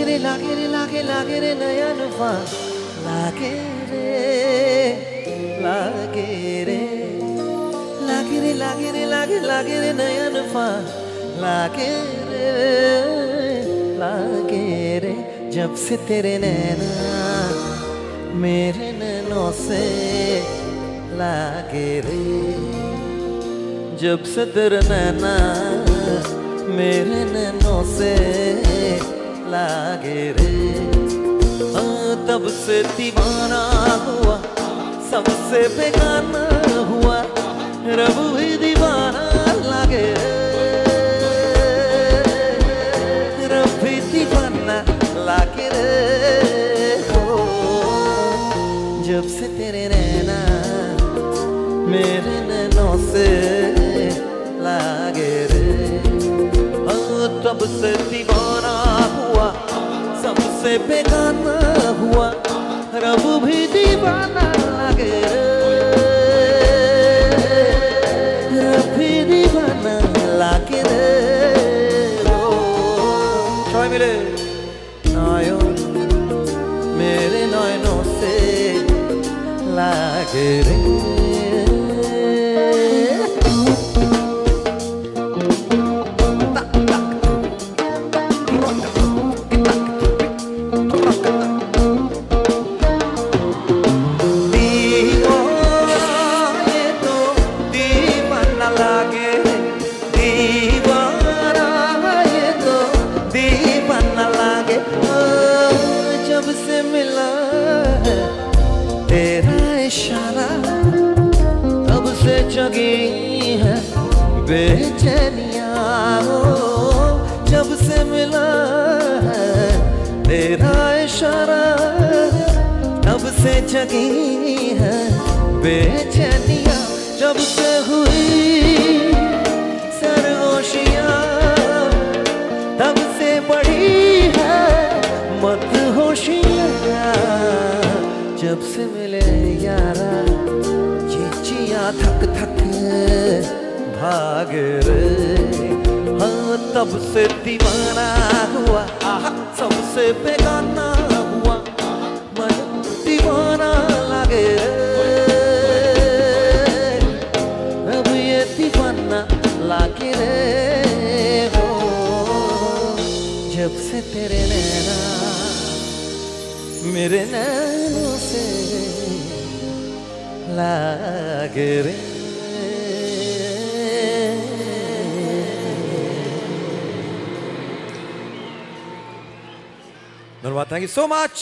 लागे रे नयन लागे रे लागे रे नयन लागे रे जब से तेरे नैना मेरे नैनों से लागे रे जब से तेरे नैना मेरे नैनों से लागे रे तब से दीवाना हुआ सबसे बेगाना हुआ रब भी दीवाना लागे रब भी दीवाना लागे रे हो जब से तेरे नैना मेरे नैनों से लागे रे तब से दीवाना हुआ सबसे बेगाना हुआ रब भी दीवाना लागे रब भी दीवाना लागे रे সবাই মিলে নয়ন मेरे नयनों से लागे रे जब से मिला तेरा इशारा तब से जगी है बेचैनियाँ जब से मिला है तेरा इशारा तब से जगी है बेचैनियाँ जब से हुई सरगोशियाँ तब से बढ़ी है मत होशियाँ जब से मिले यारा ये जिया थक थक भाग रे हाँ तब से दीवाना हुआ सबसे बेगाना हुआ मन दीवाना लागे अब ये दीवाना लागे रे हो जब से तेरे नैना मेरे नैनों से लागे रे धन्यवाद, थैंक यू सो मच।